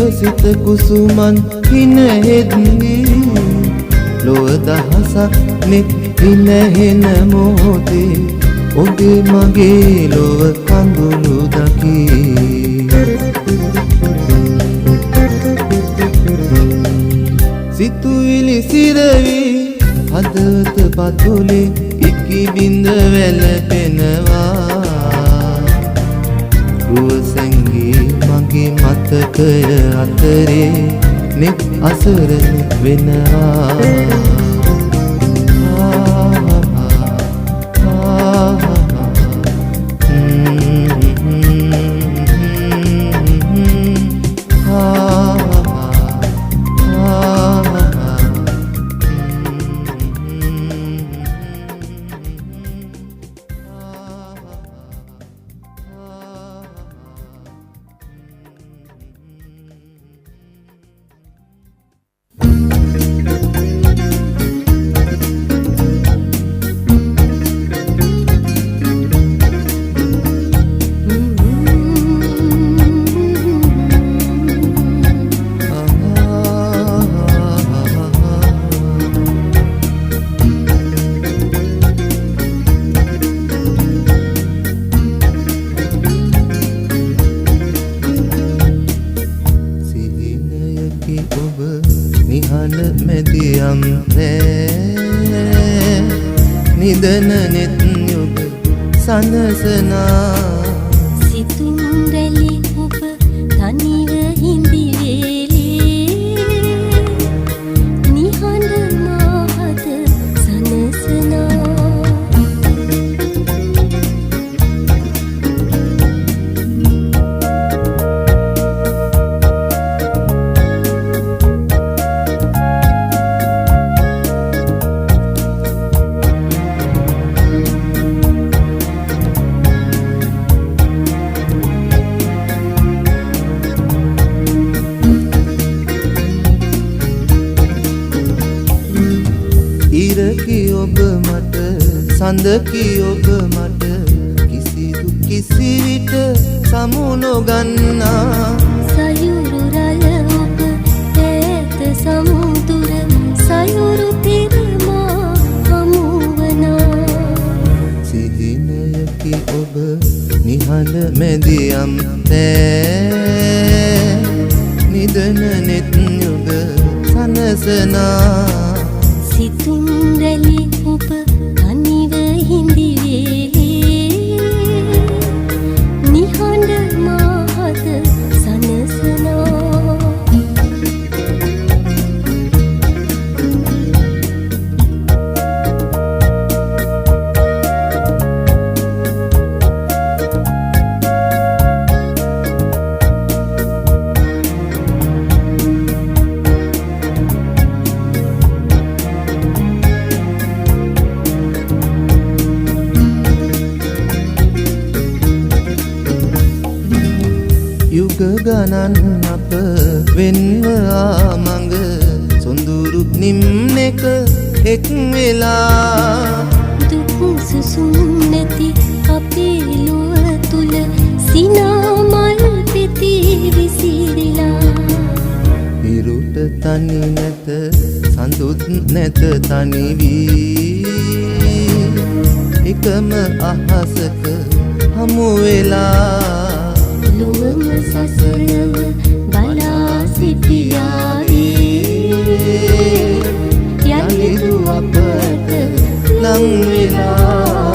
විකසිත කුසුමන් හිනහෙද්දී ලොව දහසක් නෙත් හිනහෙන මොහොතේ ඔබේ මගේ ලොව කඳුළු දකී. සිතුවිලි සිරවි හදවත පතුලේ ඉකි බිඳ වැළපෙනවා. රුවසැංගී මගේ මතකය අතරේ නෙත් අසරණ වෙනවා. නිදන නෙත් යුග සනසනා සිතුම් රැලි ඔබ තනිව හිඳි වේලේ නිහඬ මාහද සනසනා ඉරකි ඔබ මට සඳකි ඔබ මට කිසිදු කිසි විට සමු නොගන්නා සයුරු රළ ඔබ ඈත සමුදුර සයුරු තිරමා හමුවනා සිහිනයකි ඔබ නිහඬ මැදියම් නිදන නෙත් යුග සනසනා සිතුම් රැලි ඔබ තනිව හිඳි වේලේ නිහඬ මාහද සනසනා යුග ගණන් අප වෙන්ව ආමඟ සොඳුරු නිම්නෙක එක් වෙලා දුක් සුසුම් නැති අපේ ලොව තුල සිනා මල් පෙති විසිරිලා ඉරුට තනි නැත සඳුත් නැත තනි වී එකම අහසක හමු වෙලා ලොවම සසරව බලා සිටියාවේ යලිදු අපට ලං වෙලා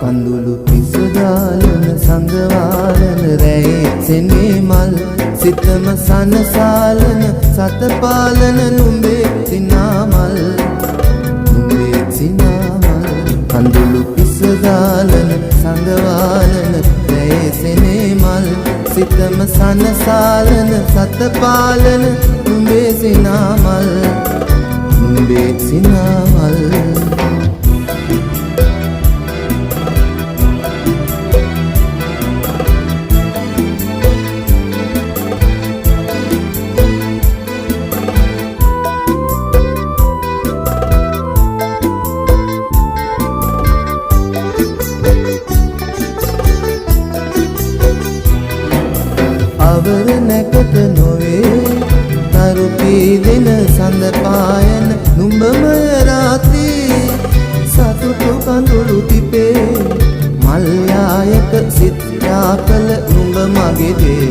කඳුළු පිසදාලන සංගවාලන රැයේ සෙනේ මල් සිතම සනසාලන සතපාලන නුඹේ සිනාමල් නුඹේ සිනාමල් කඳුළු පිසදාලන සංගවාලන රැයේ සෙනේ මල් සිතම සනසාලන සතපාලන නුඹේ සිනාමල් නුඹේ සිනාමල් අවර නැකට නොවේ තරු පීදෙන සඳ පායන නුඹමය රාත්‍රී සතුටු කඳුළු තිපේ මල් යායක සිත් යාකල නුඹ මගේ දේ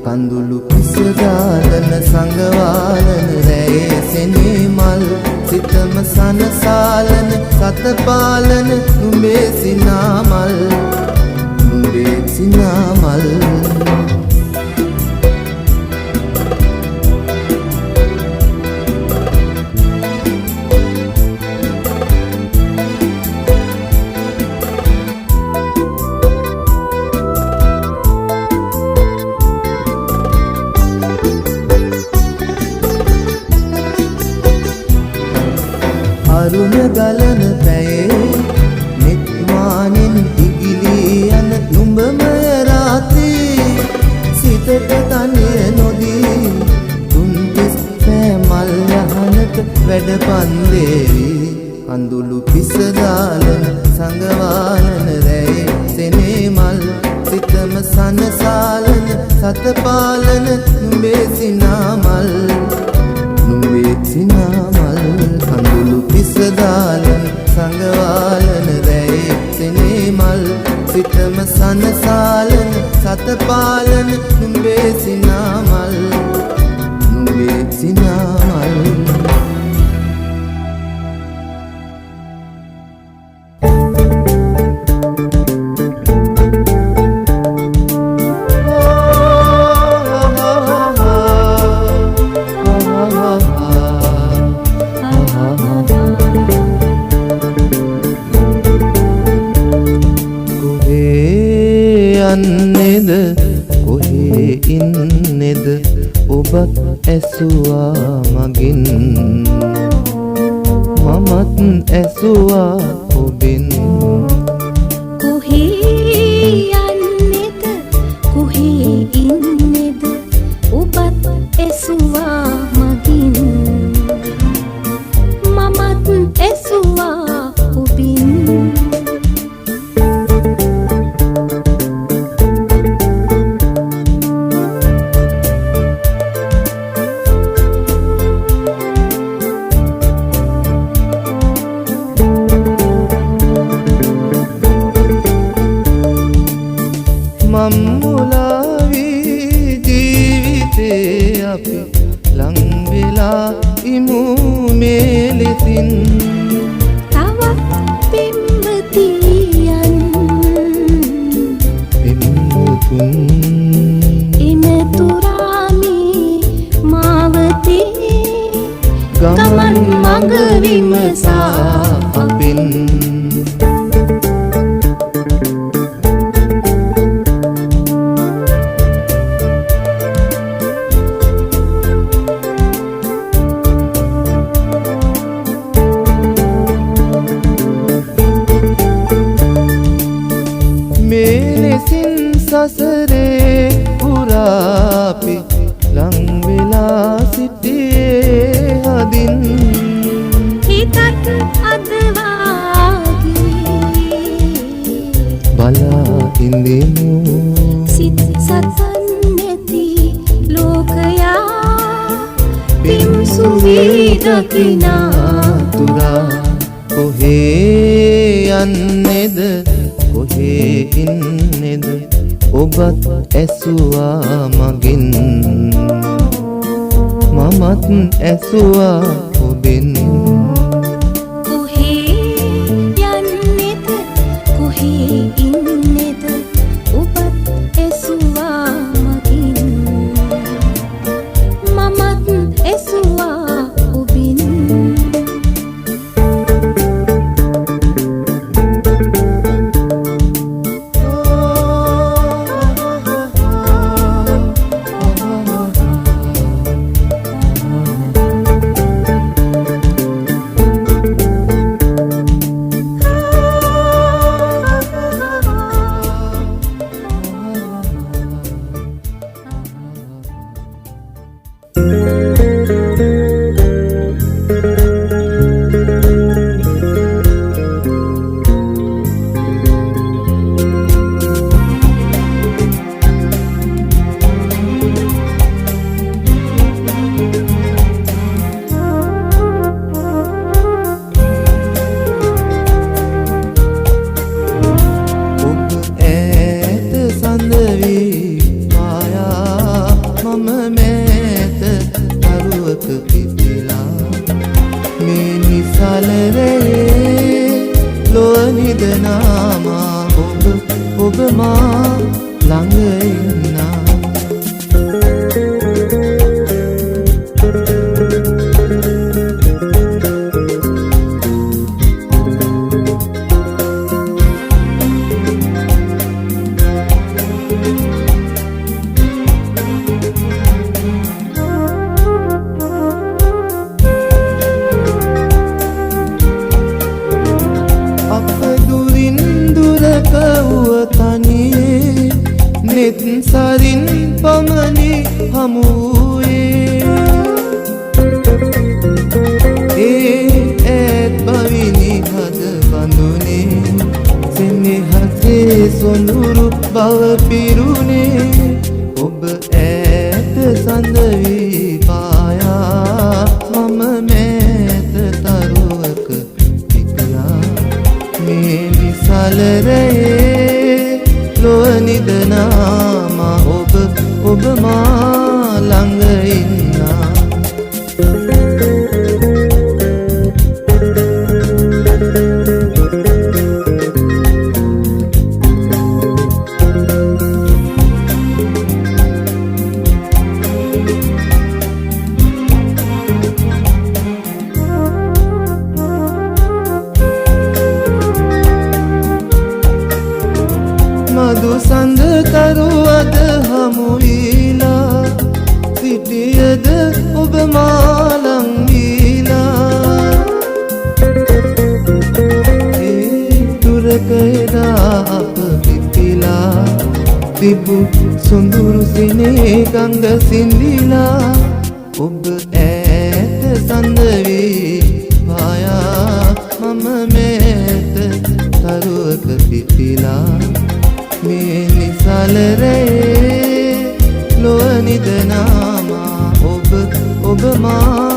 කඳුළු පිසදාලන සංගවාලන රැයේ සෙනේ මල් සිතම සනසාලන සතපාලන නුඹේ සිනාමල් නුඹේ සිනාමල් අරුණ ගලන පැයේ නිත්මානින් ඉගිලී යන නුඹමය රාත්‍රී සිතට තනිය නොදී තුන්තිස් පෑ මල් යහනට වැඩ පන්දේවි කඳුළු පිසදාලන සංගවාලන රැයේ සෙනේ මල් සිතම සනසාලන සතපාලන නුඹේ සිනාමල් නුඹේ සිනාමල් කඳුළු පිසදාලන සංගවාලන රැයේ සෙනේ මල් සිතම සනසාලන සතපාලන නුඹේ සිනාමල් නුඹේ සිනාමල් යන්නේද කොහේ ඉන්නේද ඔබත් ඇසුවා මගින් මමත් ඇසුවා ඔබෙන් කොහේ යන්නේද කොහේ ඉන්නේද ඔබත් ඇසුවා මගින් මමත් ඇසුවා ඔබින් මම්මුලාවී ජීවිතේ අපි ලංවෙලා ඉමු මේලෙසින් තවත් පෙම්වතියන් පෙම්වතුන් එනතුරාමි මාවතේ ගමන් මඟ විමසා අපෙන් මේලෙසින් සසරේ පුරාපි ලංවෙලා සිටියේ හදින් හිතත් අදවාගේ බලා ඉඳෙමු සිත් සතන් නැති ලෝකයා පිම්සුවී දකිනා තුරා කොහේ යන්නේද කොහේ ඉන්නේද ඔබත් ඇසුවා මගෙන් මමත් ඇසුවා ඔබෙන් කොහේ යන්නේද කොහේ ඉන්නේද ඔබත් ඇසුවා මගෙන් මමත් ඇසුවා ඔබෙන් සරින් පමණි හමුවේ ඒත් බවිනි හද බඳුනේ සෙනෙහසේ සොඳුරු බව පිරුණේ ඔබ ඈත සඳ වී පායා මම මෑත තරුවක පිටියා මේ විසල රැයේ ලොව නිදනා ඔබ මා ළඟ ඉන්නා මధు සඳ තරුවද හමුවීලා සිටියද ඔබ මාලං වීලා ඒ දුරක එදා අප පිපිලා තිබු සොඳුරු සිනේ ගංග සිඳිලා ඔබ ඈත සඳ වී පායා මම මෑත තරුවක පිපිලා මේ නිසල රැයේ ලොව නිදනාමා ඔබ මා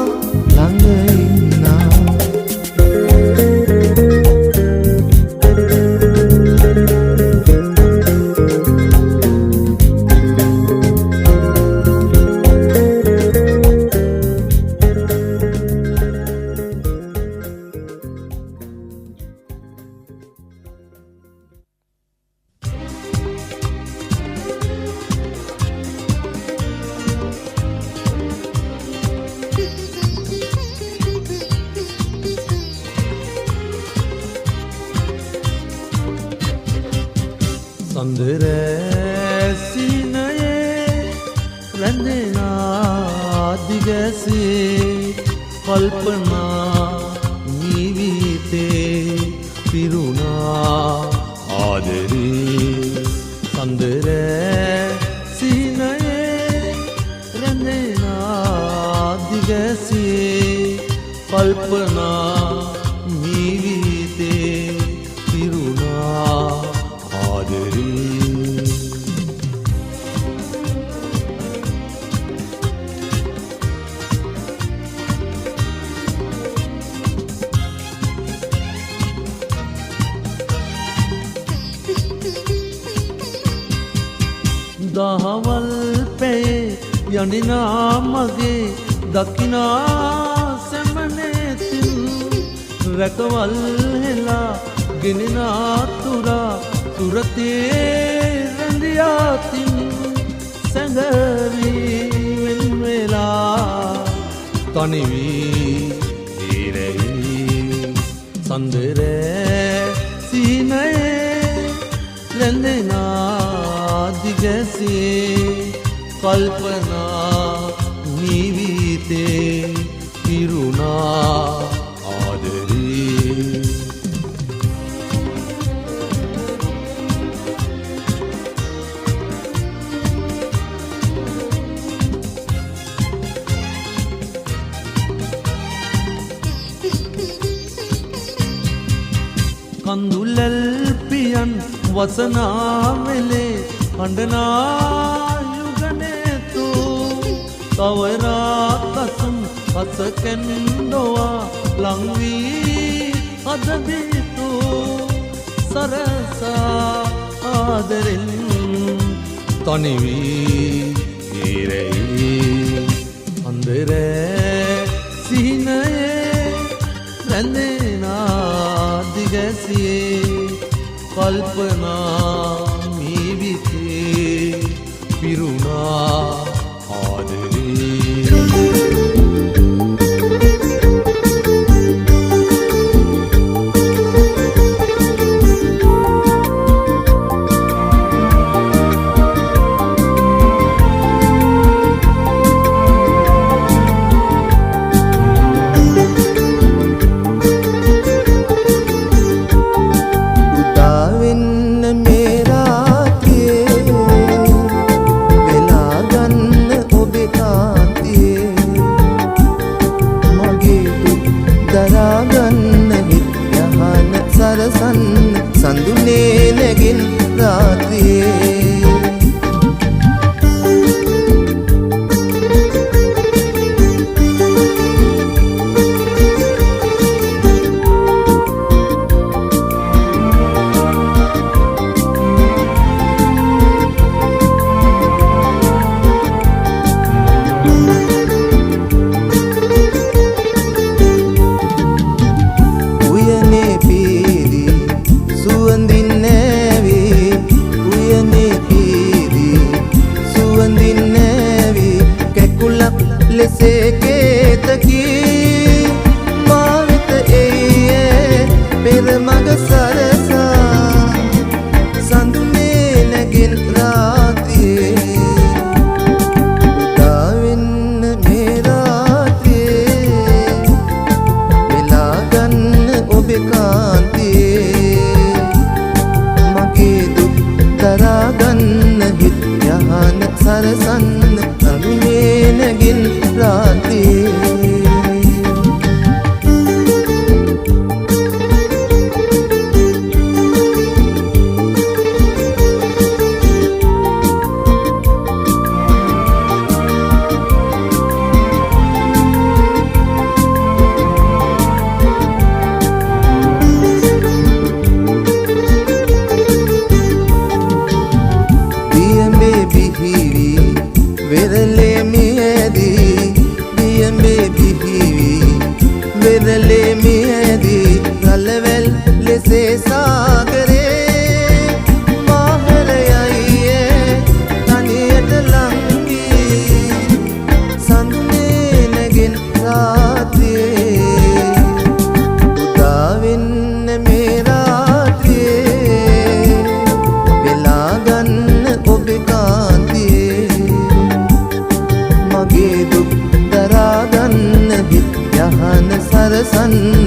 ළඟ ඉන්නා සඳරැසිනයේ රැඳෙනා දිගැසේ කල්පනා ජීවිතේ පිරුණා ආදරේ සඳරැසිනයේ රැඳෙනා දිගැසේ කල්පනා ජීවිතේ පිරුණා ආදරේ දහවල් පැයේ යනිනා මගේ දකිනා සැමනේතින් රැකවල් හෙලා ගෙනෙනා තුරා සුරතේ රැඳියාතින් සැඟවී වෙන්වෙලා තනිවී දීරෙහි සඳරෑ සිහිනයේ රැඳෙනා දිගැසේ කල්පනා නිවිතේ පිරුණා ආදරේ කඳුලල් පියන් වසනාවෙලේ හඬනා යුගනේතු කවරා කසුම් හසකැන්ඩොවා ලංවී අදබිතු සරසා ආදරෙන් තනිවී ඉරෙහි අන්දරෑ සිහිනයේ රැඳෙනා දිගැසියේ කල්පනා මීවිතේ පිරුණා ආදරේ සඳුනේ නැගින් රාත්‍රියේ ලෙසේකේතකි මාවිත එයේ පෙර මග සරසා සඳුනේ නැගින් රාත්‍රියේ උදාවෙන්න මේ රාත්‍රියේ වෙලා ගන්න ඔබේ කාන්තියේ මගේ දුක් දරා ගන්න හිත් යහන සරසන්න සඳුනේ නැගින් රාත්‍රියේ දියඹේ බිහිවි වෙරළේ මියදී දියඹේ බිහිවි වෙරළේ මියදී රළවැල් ලෙසේ සාගරේ පාහර යයියේ තනියට ලංවී සඳුනේ නැගින් රාත්‍රියේ උදාවෙන්න මේ රාත්‍රියේ වෙලා ගන්න ඔබේ කාන්තියේ මගේ දුක් දරා ගන්න හිත් යහන සරසන්න